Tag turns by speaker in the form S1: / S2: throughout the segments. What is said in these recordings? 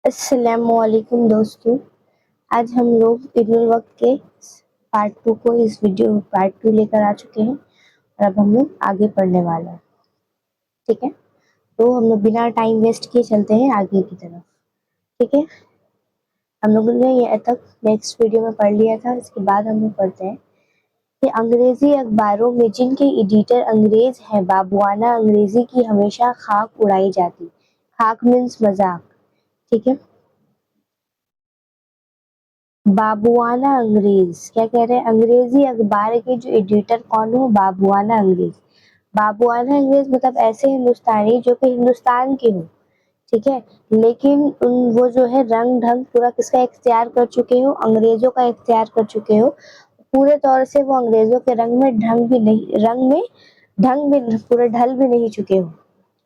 S1: السلام علیکم دوستوں، آج ہم لوگ ابن الوقت کے پارٹ 2 کو اس ویڈیو پارٹ 2 لے کر آ چکے ہیں اور اب ہم لوگ آگے پڑھنے والا ہے. ٹھیک ہے، تو ہم لوگ بنا ٹائم ویسٹ کیے چلتے ہیں آگے کی طرف. ٹھیک ہے، ہم لوگوں نے یہ تک نیکسٹ ویڈیو میں پڑھ لیا تھا. اس کے بعد ہم لوگ پڑھتے ہیں کہ انگریزی اخباروں میں جن کے ایڈیٹر انگریز ہیں بابوانہ انگریزی کی ہمیشہ خاک اڑائی جاتی. خاک مینس مذاق. ٹھیک ہے، بابوانہ انگریز کیا کہہ رہے ہیں؟ انگریزی اخبار کے جو ایڈیٹر کون ہو؟ بابوانہ انگریز. بابوانہ انگریز مطلب ایسے ہندوستانی جو کہ ہندوستان کے ہوں. ٹھیک ہے، لیکن وہ جو ہے رنگ ڈھنگ پورا کس کا اختیار کر چکے ہو؟ انگریزوں کا اختیار کر چکے ہو. پورے طور سے وہ انگریزوں کے رنگ میں پورے ڈھل بھی نہیں چکے ہو،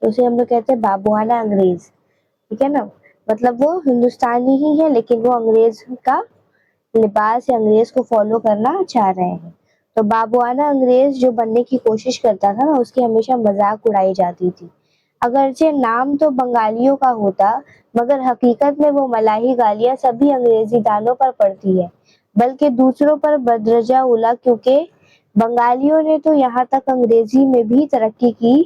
S1: تو اسے ہم لوگ کہتے ہیں بابوانہ انگریز. ٹھیک ہے نا، مطلب وہ ہندوستانی ہی ہے لیکن وہ انگریز کا لباس یا انگریز کو فالو کرنا چاہ رہے ہیں. تو بابوانہ انگریز جو بننے کی کوشش کرتا تھا نا، اس کی ہمیشہ مذاق اڑائی جاتی تھی. اگرچہ نام تو بنگالیوں کا ہوتا مگر حقیقت میں وہ ملاحی گالیاں سبھی انگریزی دانوں پر پڑتی ہے، بلکہ دوسروں پر بدرجہ اولی، کیونکہ بنگالیوں نے تو یہاں تک انگریزی میں بھی ترقی کی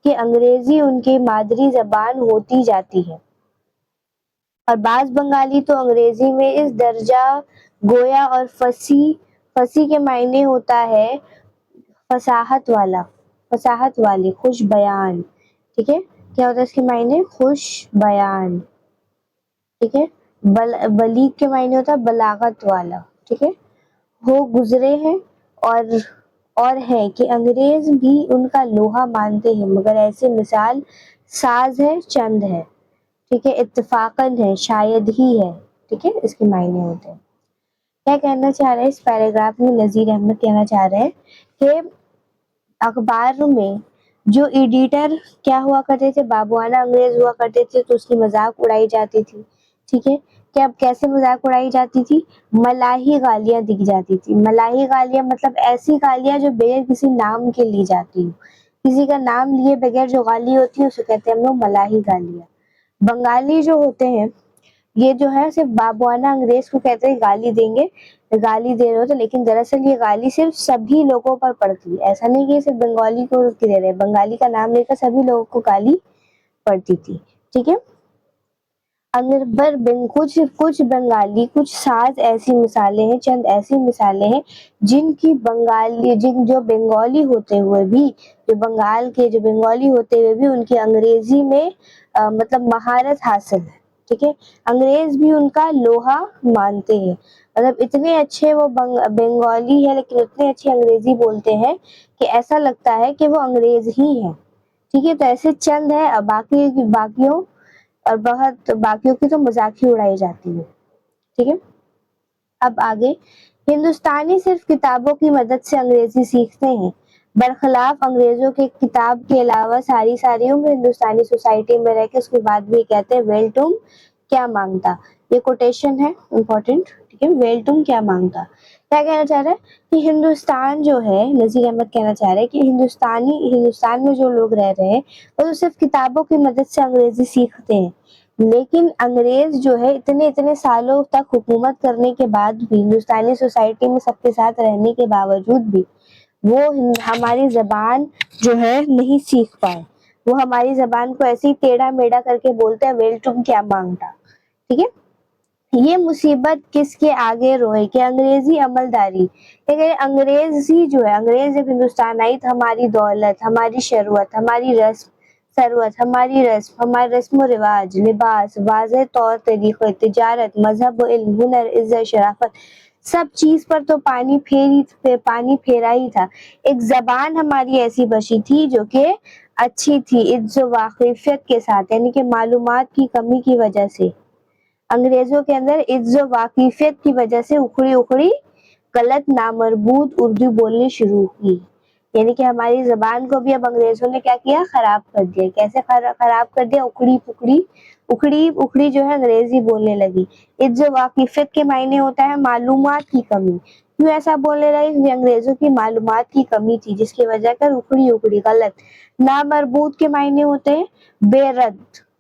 S1: کہ انگریزی ان کی مادری زبان ہوتی جاتی ہے. اور بعض بنگالی تو انگریزی میں اس درجہ گویا اور فصیح کے معنی ہوتا ہے فصاحت والی، خوش بیان. ٹھیک ہے، کیا ہوتا ہے اس کے معنی؟ خوش بیان. ٹھیک ہے، بلیغ کے معنی ہوتا ہے بلاغت والا. ٹھیک ہے، ہو گزرے ہیں اور ہے کہ انگریز بھی ان کا لوہا مانتے ہیں مگر ایسے مثال ساز ہے چند ہے. ٹھیک ہے، اتفاقاً ہے شاید ہی ہے. ٹھیک ہے، اس کے معنی ہوتے ہیں. کیا کہنا چاہ رہے ہیں اس پیراگراف میں؟ نذیر احمد کہنا چاہ رہے ہیں کہ اخبار میں جو ایڈیٹر کیا ہوا کرتے تھے؟ بابوانہ انگریز ہوا کرتے تھے، تو اس کی مذاق اڑائی جاتی تھی. ٹھیک ہے، کہ اب کیسے مذاق اڑائی جاتی تھی؟ ملاحی گالیاں دی جاتی تھی. ملاحی گالیاں مطلب ایسی گالیاں جو بغیر کسی نام کے لی جاتی ہوں. کسی کا نام لیے بغیر جو گالی ہوتی ہے اسے کہتے ہیں ہم لوگ ملاحی گالیاں. بنگالی جو ہوتے ہیں یہ جو ہے صرف بابوانہ انگریز کو کہتے ہیں گالی دیں گے، گالی دے رہے ہوتے، لیکن دراصل یہ گالی صرف سبھی لوگوں پر پڑتی ہے. ایسا نہیں کہ صرف بنگالی کو دے رہے، بنگالی کا نام لے کر سبھی لوگوں کو گالی پڑتی تھی. ٹھیک ہے، کچھ بنگالی کچھ ساز ایسی مثالیں ہیں، چند ایسی مثالیں ہیں جن جو بنگالی ہوتے ہوئے بھی ان کی انگریزی میں مطلب مہارت حاصل ہے. ٹھیک ہے، انگریز بھی ان کا لوہا مانتے ہیں. مطلب اتنے اچھے وہ بنگالی ہے لیکن اتنے اچھی انگریزی بولتے ہیں کہ ایسا لگتا ہے کہ وہ انگریز ہی ہیں. ٹھیک ہے، تو ایسے چند ہے، باقیوں کی تو مذاق ہی اڑائی جاتی ہے. ٹھیک ہے، اب آگے. ہندوستانی صرف کتابوں کی مدد سے انگریزی سیکھتے ہیں، برخلاف انگریزوں کے کتاب کے علاوہ ساری عمر ہندوستانی سوسائٹی میں رہ کے اس کے بعد بھی کہتے ہیں ویل تم کیا مانگتا. یہ کوٹیشن ہے امپورٹنٹ. ٹھیک ہے، ویل تم کیا مانگتا. کیا کہنا چاہ رہا ہے کہ ہندوستان جو ہے، نذیر احمد کہنا چاہ رہے ہیں کہ ہندوستان میں جو لوگ رہ رہے ہیں وہ صرف کتابوں کی مدد سے انگریزی سیکھتے ہیں، لیکن انگریز جو ہے اتنے سالوں تک حکومت کرنے کے بعد بھی، ہندوستانی سوسائٹی میں سب کے ساتھ رہنے کے باوجود بھی وہ ہماری زبان جو ہے نہیں سیکھ پائے. وہ ہماری زبان کو ایسے ہی ٹیڑھا میڑھا کر کے بولتے ہیں ویل تم کیا مانگتا. ٹھیک ہے، یہ مصیبت کس کے آگے روئے کہ انگریزی عملداری. انگریز جب ہندوستان آئی تو ہماری دولت، ہماری ہماری رسم و رواج، لباس، واضح طور طریقے، تجارت، مذہب و علم، ہنر، عزت، شرافت، سب چیز پر تو پانی پھیرا ہی تھا. ایک زبان ہماری ایسی بچی تھی جو کہ اچھی تھی عز و واقفیت کے ساتھ، یعنی کہ معلومات کی کمی کی وجہ سے، انگریزوں کے اندر عز و واقفیت کی وجہ سے اکھڑی غلط نامربوط اردو بولنی شروع کی. یعنی کہ ہماری زبان کو بھی اب انگریزوں نے کیا کیا؟ خراب کر دیا. کیسے خراب کر دیا؟ اکھڑی جو ہے انگریزی بولنے لگی. عز و واقفیت کے معنی ہوتا ہے معلومات کی کمی. کیوں ایسا بولنے لگی؟ یہ انگریزوں کی معلومات کی کمی تھی جس کی وجہ کر اکھڑی غلط. نامربوط کے معنی ہوتے ہیں بے رد.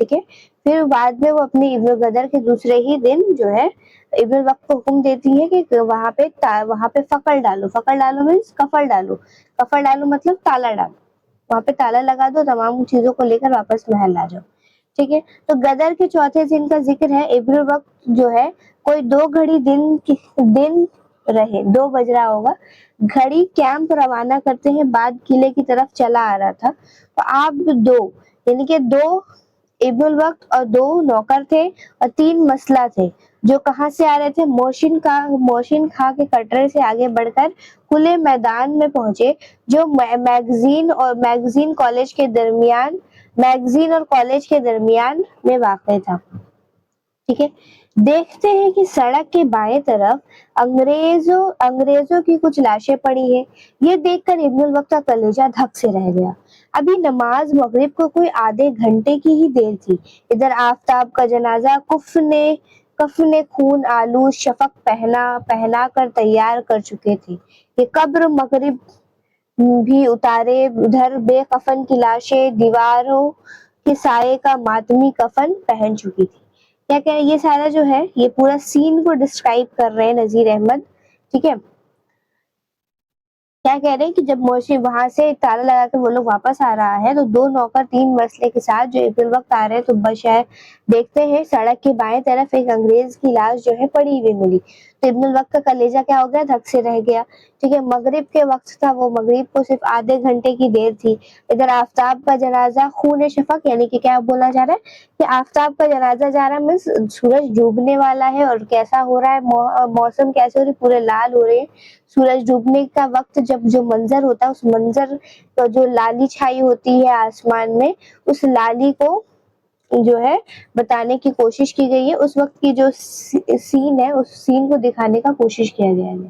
S1: ٹھیک ہے. پھر بعد میں وہ اپنے ابن الغدر کے دوسرے ہی دن جو ہے ابن الوقت کو حکم دیتی ہے کہ وہاں پہ فقر ڈالو. فقر ڈالو مینس کفر ڈالو. کفر ڈالو مطلب تالا ڈالو. وہاں پہ تالا لگا دو, تمام چیزوں کو لے کر واپس محل آ جاؤ. ٹھیک ہے. تو غدر کے چوتھے دن کا ذکر ہے. ابن الوقت جو ہے کوئی 2 گھڑی دن رہے, 2 بج رہا ہوگا, گھڑی کیمپ روانہ کرتے ہیں, بعد قلعے کی طرف چلا آ رہا تھا. تو آپ 2 یعنی کہ 2 ابن الوقت اور 2 نوکر تھے اور 3 مسلح تھے, جو کہاں سے آ رہے تھے, موشن خاں کے کٹرے سے آگے بڑھ کر کھلے میدان میں پہنچے, جو میگزین اور کالج کے درمیان میں واقع تھا. ٹھیک ہے. دیکھتے ہیں کہ سڑک کے بائیں طرف انگریزوں کی کچھ لاشیں پڑی ہیں. یہ دیکھ کر ابن الوقت کا کلیجہ دھک سے رہ گیا. ابھی نماز مغرب کو کوئی آدھے گھنٹے کی ہی دیر تھی. ادھر آفتاب کا جنازہ کفن خون آلود شفق پہنا کر تیار کر چکے تھے. یہ قبر مغرب بھی اتارے, ادھر بے کفن کی لاشیں دیواروں کے سائے کا ماتمی کفن پہن چکی تھی. کیا کہ یہ سارا جو ہے یہ پورا سین کو ڈسکرائب کر رہے ہیں نذیر احمد. ٹھیک ہے. کیا کہہ رہے ہیں کہ جب موشی وہاں سے تالا لگا کے وہ لوگ واپس آ رہا ہے, تو 2 نوکر 3 مسلح کے ساتھ جو ابن الوقت آ رہے ہیں, تو بشہر دیکھتے ہیں سڑک کے بائیں طرف ایک انگریز کی لاش جو ہے پڑی ہوئی ملی. تو ابن الوقت کا کلیجہ کیا ہو گیا, دھک سے رہ گیا. ٹھیک ہے. مغرب کے وقت تھا, وہ مغرب کو صرف آدھے گھنٹے کی دیر تھی. ادھر آفتاب کا جنازہ خون شفق, یعنی کہ کیا بولا جا رہا ہے کہ آفتاب کا جنازہ جا رہا ہے مینس سورج ڈوبنے والا ہے, اور کیسا ہو رہا ہے, موسم کیسے ہو رہی, پورے لال ہو رہے ہیں. سورج ڈوبنے کا وقت جب جو منظر ہوتا ہے, اس منظر جو لالی چھائی ہوتی ہے آسمان میں, اس لالی کو جو ہے بتانے کی کوشش کی گئی ہے. اس وقت کی جو سین ہے, اس سین کو دکھانے کا کوشش کیا گیا ہے.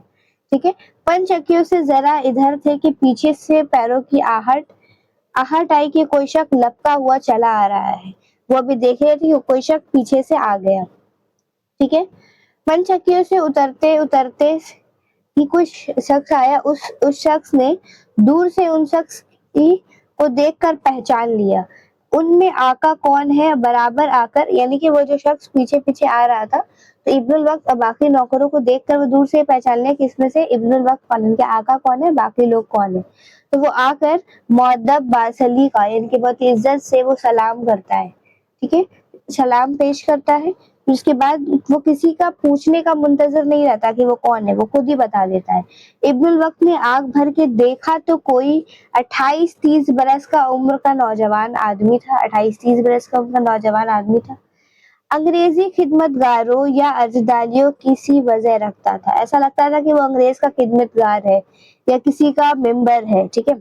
S1: ٹھیک ہے. 5 چکیوں سے ذرا ادھر تھے کہ پیچھے سے پیروں کی آہٹ آئی کہ کوئی شخص لپکا ہوا چلا آ رہا ہے. وہ ابھی دیکھ رہے تھے کہ کوئی شخص پیچھے سے آ گیا. ٹھیک ہے. 5 چکیوں سے اترتے ہی کچھ شخص آیا. اس شخص نے دور سے ان شخص کو دیکھ کر پہچان لیا. ان میں آقا کون ہے برابر آ کر, یعنی کہ وہ جو شخص پیچھے آ رہا تھا, تو ابن الوقت اور باقی نوکروں کو دیکھ کر وہ دور سے پہچان لیا کہ اس میں سے ابن الوقت کون ہے, ان کے آقا کون ہے, باقی لوگ کون ہے. تو وہ آ کر مؤدب باسلی کا, یعنی کہ بہت عزت سے وہ سلام کرتا ہے. ٹھیک ہے. سلام پیش کرتا ہے. اس کے بعد وہ کسی کا پوچھنے کا منتظر نہیں رہتا کہ وہ کون ہے, وہ خود ہی بتا دیتا ہے. ابن الوقت نے آنکھ بھر کے دیکھا تو کوئی 28-30 برس کا عمر کا نوجوان آدمی تھا. 28-30 برس کا عمر کا نوجوان آدمی تھا. انگریزی خدمت گاروں یا اجدالیوں کی سی وجہ رکھتا تھا. ایسا لگتا تھا کہ وہ انگریز کا خدمت گار ہے یا کسی کا ممبر ہے. ٹھیک ہے.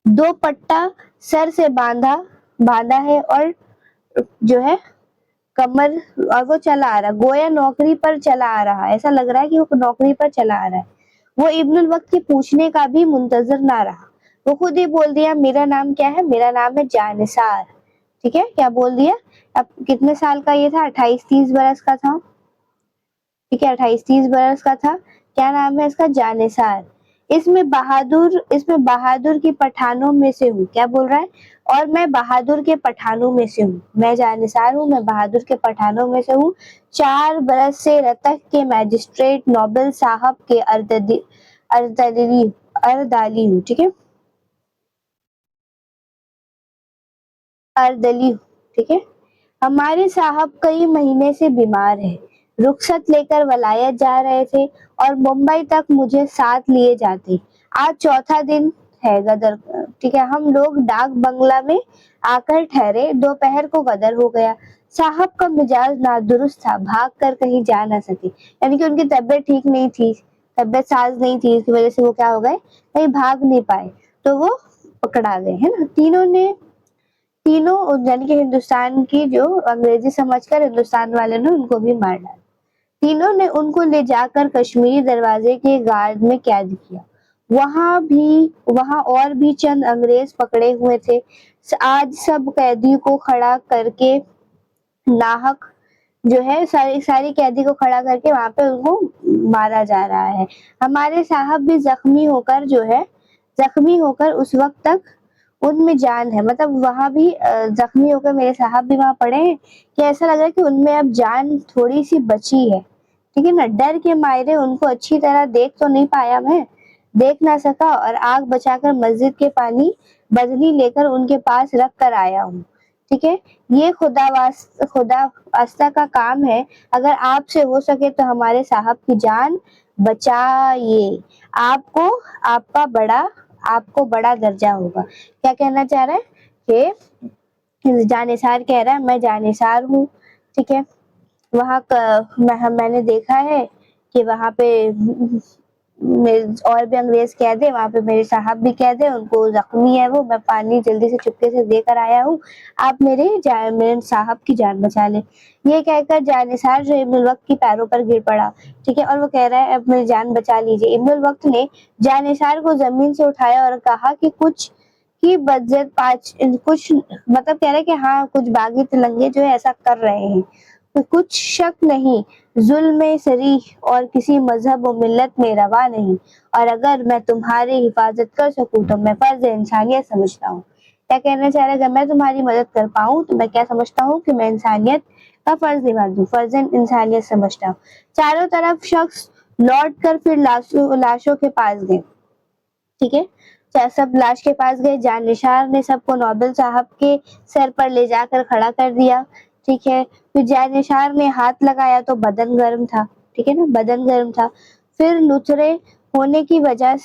S1: 2 پٹا سر سے باندھا ہے, اور جو ہے کمر, اور وہ چلا آ رہا, گویا نوکری پر چلا آ رہا. ایسا لگ رہا ہے کہ وہ نوکری پر چلا آ رہا ہے. وہ ابن الوقت کے پوچھنے کا بھی منتظر نہ رہا, وہ خود ہی بول دیا میرا نام کیا ہے, میرا نام ہے جانثار. ٹھیک ہے. کیا بول دیا, اب کتنے سال کا یہ تھا, 28-30 برس کا تھا. ٹھیک ہے. 28-30 برس کا تھا. کیا نام ہے اس کا, جانثار. اس میں بہادر کی پٹھانوں میں سے ہوں. کیا بول رہا ہے, اور میں بہادر کے پٹھانوں میں سے ہوں. میں جانثار ہوں, میں بہادر کے پٹھانوں میں سے ہوں. 4 برس سے رتک کے میجسٹریٹ نوبل صاحب کے اردالی ہوں. ٹھیک ہے. اردلی ہوں. ٹھیک ہے. ہمارے صاحب کئی مہینے سے بیمار ہے, رخصت لے کر ولایت جا رہے تھے, اور ممبئی تک مجھے ساتھ لیے جاتے. آج چوتھا دن ہے غدر. ٹھیک ہے. ہم لوگ ڈاک بنگلہ میں آ کر ٹھہرے. دوپہر کو غدر ہو گیا. صاحب کا مزاج نادرست تھا, بھاگ کر کہیں جا نہ سکے, یعنی کہ ان کی طبیعت ٹھیک نہیں تھی, طبیعت ساز نہیں تھی, اس کی وجہ سے وہ کیا ہو گئے, کہیں بھاگ نہیں پائے, تو وہ پکڑا گئے ہے نا. تینوں یعنی کہ ہندوستان کی جو انگریزی سمجھ کر ہندوستان والے نے ان کو بھی مار ڈالا. تینوں نے ان کو لے جا کر کشمیری دروازے کے گارڈ میں قید کیا. وہاں اور بھی چند انگریز پکڑے ہوئے تھے. آج سب قیدی کو کھڑا کر کے ناحق جو ہے ساری قیدی کو کھڑا کر کے وہاں پہ ان کو مارا جا رہا ہے. ہمارے صاحب بھی زخمی ہو کر ان میں جان ہے. مطلب وہاں بھی زخمی ہو کر میرے صاحب بھی وہاں پڑے ہیں کہ ایسا لگ رہا ہے کہ ان میں اب جان تھوڑی سی بچی ہے. ٹھیک ہے نا. ڈر کے مارے ان کو اچھی طرح دیکھ تو نہیں پایا میں, دیکھ نہ سکا, اور آگ بچا کر مسجد کے پانی بدلی لے کر ان کے پاس رکھ کر آیا ہوں. ٹھیک ہے, یہ خدا واسطہ کا کام ہے. اگر آپ سے ہو سکے تو ہمارے صاحب کی جان بچائیے. آپ کو بڑا درجہ ہوگا. کیا کہنا چاہ رہا ہے کہ جانثار کہہ رہا ہے میں جانثار ہوں. ٹھیک ہے, وہاں میں نے دیکھا ہے کہ وہاں پہ اور بھی انگریز قید ہے, وہاں پہ میرے صاحب بھی قید ہے, ان کو زخمی ہے وہ, میں پانی جلدی سے چپکے سے دے کر آیا ہوں, آپ میرے صاحب کی جان بچا لیں. یہ کہہ کر جانثار جو ابن الوقت کی پیروں پر گر پڑا. ٹھیک ہے, اور وہ کہہ رہا ہے اب میری جان بچا لیجیے. ابن الوقت نے جانثار کو زمین سے اٹھایا اور کہا کہ کچھ مطلب کہہ رہے کہ ہاں کچھ باغی تلنگے جو ہے ایسا کر رہے ہیں, کچھ شک نہیں, ظلم صریح اور کسی مذہب و ملت میں روا نہیں, اور اگر میں تمہاری حفاظت کر سکوں تو میں فرض انسانیت سمجھتا ہوں. کیا کہنا چاہ رہا ہے, اگر میں تمہاری مدد کر پاؤں تو میں کیا سمجھتا ہوں کہ میں انسانیت کا فرض نبھا دوں, فرض انسانیت سمجھتا ہوں. چاروں طرف شخص لوٹ کر پھر لاشوں کے پاس گئے. ٹھیک ہے, سب لاش کے پاس گئے. جانثار نے سب کو نوبل صاحب کے سر پر لے جا کر کھڑا کر دیا. ٹھیک ہے, پھر جانثار نے ہاتھ لگایا تو بدن گرم تھا. ٹھیک ہے نا, بدن گرم تھا. پھر لتھڑے ہونے کی وجہ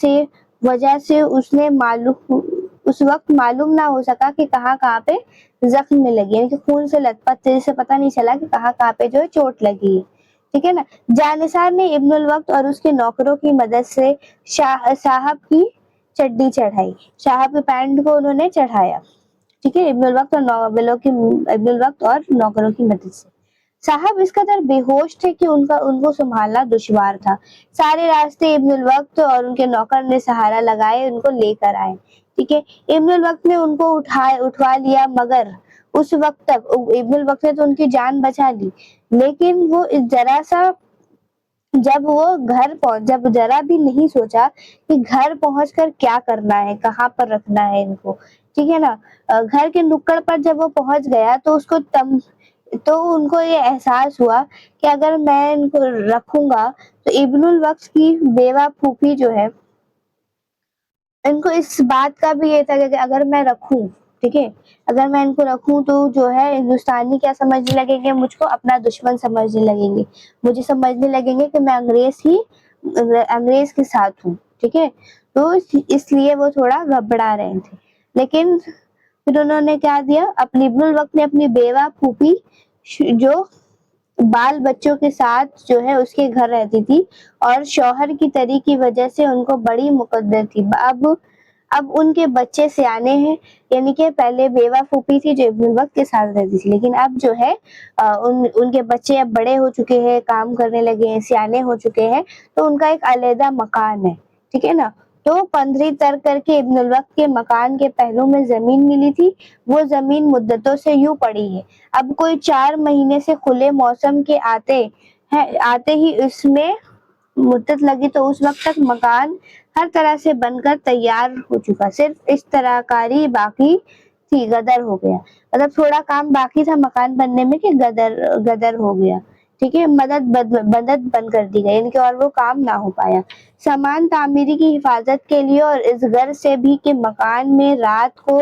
S1: سے اس وقت معلوم نہ ہو سکا کہ کہاں پہ زخم میں لگی, یعنی کہ خون سے لت پت سے پتہ نہیں چلا کہ کہاں پہ جو ہے چوٹ لگی ہے. ٹھیک ہے نا. جانثار نے ابن الوقت اور اس کے نوکروں کی مدد سے صاحب کی چڈی چڑھائی, صاحب کے پینٹ کو انہوں نے چڑھایا. ٹھیک ہے, ابن الوقت اور نوکروں کی مدد سے. صاحب اس قدر بے ہوش تھے کہ ان کو سنبھالنا دشوار تھا. سارے راستے ابن الوقت اور ان کے نوکر نے سہارا لگائے ان کو لے کر آئے. ٹھیک ہے, ابن الوقت نے ان کو اٹھوا لیا, مگر اس وقت تک ابن الوقت نے تو ان کی جان بچا لی, لیکن وہ جب ذرا بھی نہیں سوچا کہ گھر پہنچ کر کیا کرنا ہے, کہاں پر رکھنا ہے ان کو. ٹھیک ہے نا, گھر کے نکڑ پر جب وہ پہنچ گیا تو ان کو یہ احساس ہوا کہ اگر میں ان کو رکھوں گا تو ابن الوقت کی بیوہ پھوپھی جو ہے, ان کو اس بات کا بھی یہ تھا کہ اگر میں رکھوں, ٹھیک ہے, اگر میں ان کو رکھوں تو جو ہے ہندوستانی کیا سمجھنے لگیں گے, مجھ کو اپنا دشمن سمجھنے لگیں گے, مجھے سمجھنے لگیں گے کہ میں انگریز کے ساتھ ہوں. ٹھیک ہے, تو اس لیے وہ تھوڑا گھبرا رہے تھے. لیکن پھر انہوں نے کیا دیا, ابن الوقت نے اپنی بیوہ پھوپھی جو بال بچوں کے ساتھ جو ہے اس کے گھر رہتی تھی, اور شوہر کی طریق کی وجہ سے ان کو بڑی مقدر تھی. اب ان کے بچے سیانے ہیں, یعنی کہ پہلے بیوہ پھوپھی تھی جو ابن الوقت کے ساتھ رہتی تھی, لیکن اب جو ہے ان کے بچے اب بڑے ہو چکے ہیں, کام کرنے لگے ہیں, سیانے ہو چکے ہیں, تو ان کا ایک علیحدہ مکان ہے. ٹھیک ہے نا, تو 15 تر کر کے ابن الوقت کے مکان کے پہلو میں زمین ملی تھی. وہ زمین مدتوں سے یوں پڑی ہے, اب کوئی 4 مہینے سے کھلے موسم کے آتے ہی اس میں مدت لگی, تو اس وقت تک مکان ہر طرح سے بن کر تیار ہو چکا, صرف اس طرح کاری باقی تھی, غدر ہو گیا. مطلب تھوڑا کام باقی تھا مکان بننے میں کہ غدر ہو گیا. ٹھیک ہے, مدد بند کر دی گئی, ان کے اور وہ کام نہ ہو پایا. سامان تعمیری کی حفاظت کے لیے اور اس غرض سے بھی کہ مکان میں رات کو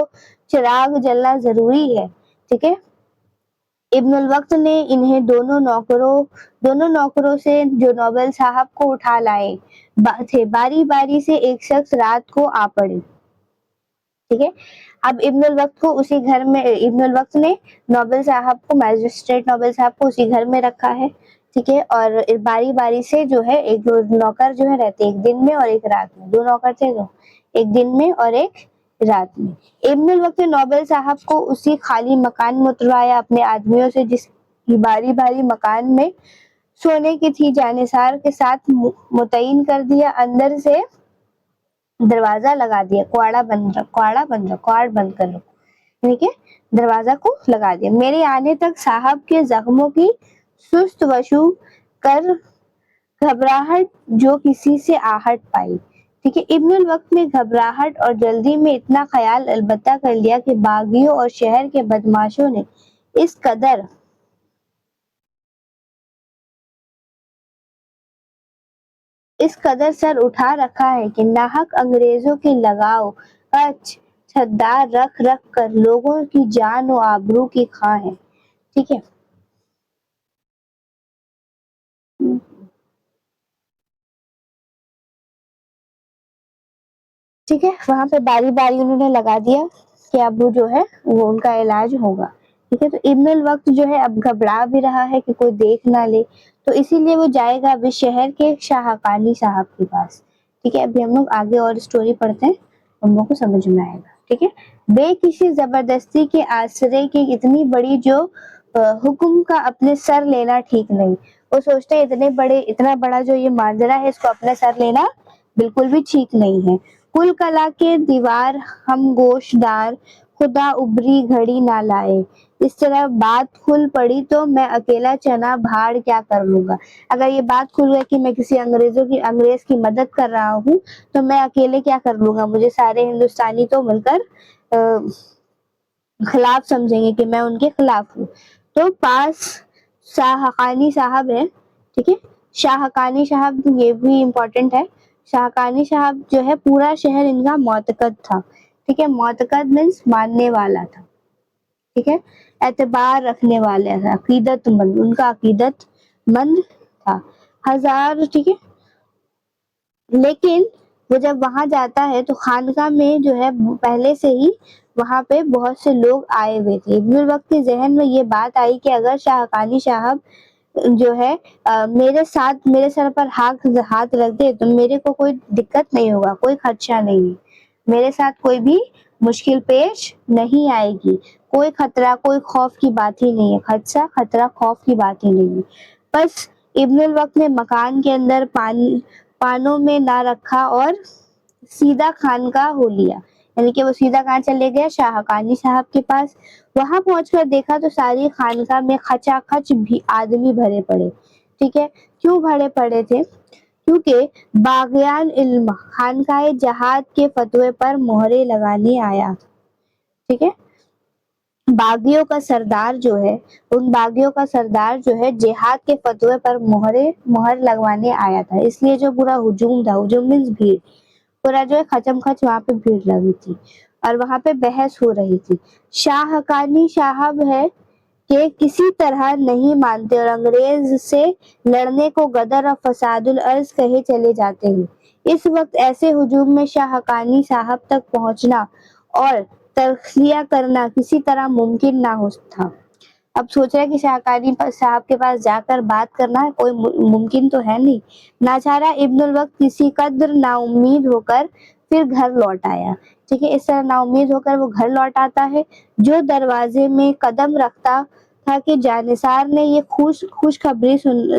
S1: چراغ جلنا ضروری ہے. ٹھیک ہے, ابن الوقت نے انہیں دونوں نوکروں سے جو نوبل صاحب کو اٹھا لائے تھے, باری باری سے ایک شخص رات کو آ پڑے. ٹھیک ہے, اب ابن الوقت نے نوبل صاحب کو, میجسٹریٹ نوبل صاحب کو اسی گھر میں رکھا ہے. ٹھیک ہے, اور باری باری سے جو ہے ایک نوکر جو ہے رہتے, ایک دن میں اور ایک رات میں, 2 نوکر تھے, ایک دن میں اور ایک رات میں. ابن الوقت نے نوبل صاحب کو اسی خالی مکان میں اتروایا اپنے آدمیوں سے, جس کی باری باری مکان میں سونے کی تھی. جانثار کے ساتھ متعین کر دیا, اندر سے دروازہ لگا دیا, کواڑ بند کر لو. ٹھیک ہے, دروازہ کو لگا دیا. میرے آنے تک صاحب کے زخموں کی سست وشو کر گھبراہٹ جو کسی سے آہٹ پائی. ٹھیک ہے. ابن الوقت نے گھبراہٹ اور جلدی میں اتنا خیال البتہ کر لیا کہ باغیوں اور شہر کے بدماشوں نے اس قدر سر اٹھا رکھا ہے کہ ناحق انگریزوں کی لگاؤ کا چھدار رکھ رکھ کر لوگوں کی جان و آبرو کی خواہ ہے. ٹھیک ہے. ٹھیک ہے. وہاں پہ باری باری انہوں نے لگا دیا کہ اب وہ جو ہے وہ ان کا علاج ہوگا. ٹھیک ہے. تو ابن الوقت جو ہے اب گھبرا بھی رہا ہے کہ کوئی دیکھ نہ لے، تو اسی لیے وہ جائے گا ابھی شہر کے شاہ حقانی صاحب کے پاس. ٹھیک ہے. ابھی ہم لوگ آگے اور اسٹوری پڑھتے ہیں، ہم لوگ کو سمجھ میں آئے گا. ٹھیک ہے. بے کسی زبردستی کے آسرے کی اتنی بڑی جو حکم کا اپنے سر لینا ٹھیک نہیں. وہ سوچتے اتنا بڑا جو یہ ماجرا ہے اس کو اپنے سر لینا بالکل بھی ٹھیک نہیں ہے. کل کلا کے دیوار ہم گوش دار خدا ابری گھڑی نہ لائے. اس طرح بات کھل پڑی تو میں اکیلا چنا بھاڑ کیا کر لوں گا. اگر یہ بات کھل گئی کہ میں کسی انگریز کی مدد کر رہا ہوں تو میں اکیلے کیا کر لوں گا. مجھے سارے ہندوستانی تو مل کر خلاف سمجھیں گے کہ میں ان کے خلاف ہوں. تو پاس شاہ حقانی صاحب ہے. ٹھیک ہے. شاہ حقانی صاحب یہ بھی امپورٹنٹ ہے. شاہ حقانی صاحب جو ہے پورا شہر ان کا معتقد تھا. ٹھیک ہے. معتقد مینس ماننے والا تھا. ٹھیک ہے. اعتبار رکھنے والے تھا، عقیدت مند، ان کا عقیدت مند تھا. ٹھیک ہے. لیکن وہ جب وہاں جاتا ہے تو خانقاہ میں جو ہے پہلے سے ہی وہاں پہ بہت سے لوگ آئے ہوئے تھے. ابن الوقت کے ذہن میں یہ بات آئی کہ اگر شاہ حقانی صاحب جو ہے میرے سر پر ہاتھ رکھ دے تو میرے کو کوئی دقت نہیں ہوگا، کوئی خدشہ نہیں، میرے ساتھ کوئی بھی مشکل پیش نہیں آئے گی، کوئی خطرہ کوئی خوف کی بات ہی نہیں ہے. خطرہ خوف کی بات ہی نہیں ہے. بس ابن الوقت نے مکان کے اندر پانوں میں نہ رکھا اور سیدھا خانقاہ ہو لیا. یعنی کہ وہ سیدھا کہاں چلے گئے؟ شاہ حقانی صاحب کے پاس. وہاں پہنچ کر دیکھا تو ساری خانقاہ میں کھچا کھچ بھی آدمی بھرے پڑے. ٹھیک ہے. کیوں بھرے پڑے تھے؟ کیونکہ باغیان علم خانقاہ جہاد کے فتوے پر مہرے لگانے آیا. ٹھیک ہے. باغیوں کا سردار جو ہے جہاد کے فتوے پر مہر لگوانے آیا تھا. اس لیے جو پورا ہجوم تھا، ہجوم مینس بھیڑ، پورا جو ہے کھچم کھچ وہاں پہ بھیڑ لگی تھی اور وہاں پہ بحث ہو رہی تھی. شاہ حقانی صاحب ہے کہ کسی طرح نہیں مانتے اور انگریز سے لڑنے کو غدر اور فساد الارض کہے چلے جاتے ہیں. اس وقت ایسے ہجوم میں شاہ حقانی صاحب تک پہنچنا اور تخلیہ کرنا کسی طرح ممکن نہ ہو تھا. اب سوچ رہے کہ شاہ حقانی صاحب کے پاس جا کر بات کرنا کوئی ممکن تو ہے نہیں. ناچارہ ابن الوقت کسی قدر نا امید ہو کر پھر گھر لوٹ آیا. ٹھیک ہے. اس طرح نا امید ہو کر وہ گھر لوٹ آتا ہے. جو دروازے میں قدم رکھتا تھا کہ جانثار نے یہ خوشخبری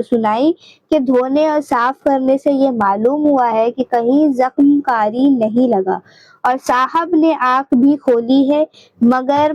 S1: سنائی کہ دھونے اور صاف کرنے سے یہ معلوم ہوا ہے کہ کہیں زخم کاری نہیں لگا اور صاحب نے آنکھ بھی کھولی ہے مگر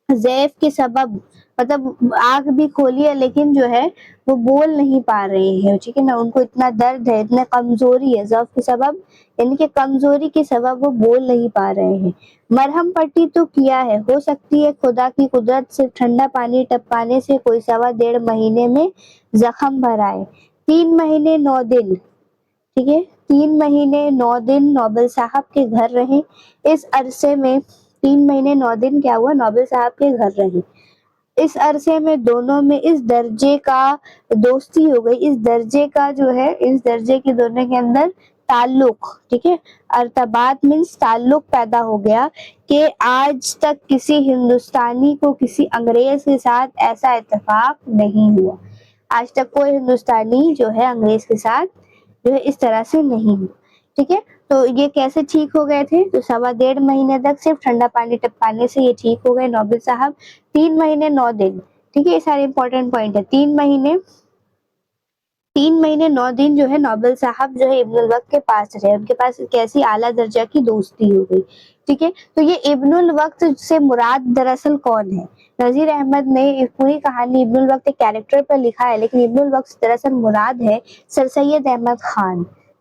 S1: ضعف کے سبب، مطلب آنکھ بھی کھولی ہے لیکن جو ہے وہ بول نہیں پا رہے ہیں. ٹھیک ہے نا. ان کو اتنا درد ہے، اتنا کمزوری ہے، ضعف کے سبب یعنی کہ کمزوری کے سبب وہ بول نہیں پا رہے ہیں. مرہم پٹی تو کیا ہے، ہو سکتی ہے خدا کی قدرت سے ٹھنڈا پانی ٹپکانے سے کوئی 1.5 مہینے میں زخم بھر آئے. 3 مہینے 9 دن. ٹھیک ہے. 3 مہینے 9 دن نوبل صاحب کے گھر رہے. اس عرصے میں 3 مہینے 9 دن کیا ہوا؟ نوبل صاحب کے گھر رہے. اس عرصے میں دونوں میں اس درجے کا دوستی ہو گئی، اس درجے کے دونوں کے اندر تعلق، ٹھیک ہے، ارتباط مینس تعلق پیدا ہو گیا کہ آج تک کسی ہندوستانی کو کسی انگریز کے ساتھ ایسا اتفاق نہیں ہوا. آج تک کوئی ہندوستانی جو ہے انگریز کے ساتھ جو ہے اس طرح سے نہیں ہوا. ٹھیک ہے. تو یہ کیسے ٹھیک ہو گئے تھے؟ تو 1.5 مہینے تک صرف ٹھنڈا پانی ٹپکانے سے یہ ٹھیک ہو گئے نوبل صاحب. 3 مہینے 9 دن. ٹھیک ہے. یہ سارے امپورٹنٹ پوائنٹ ہے. 3 مہینے 9 دن جو ہے نوبل صاحب جو ہے ابن الوقت کے پاس رہے. ان کے پاس کیسی اعلیٰ درجہ کی دوستی ہو گئی. ٹھیک ہے. تو یہ ابن الوقت سے مراد دراصل کون ہے؟ نذیر احمد نے پوری کہانی ابن الوقت کے کیریکٹر پر لکھا ہے، لیکن ابن الوقت دراصل مراد ہے سر سید احمد خان.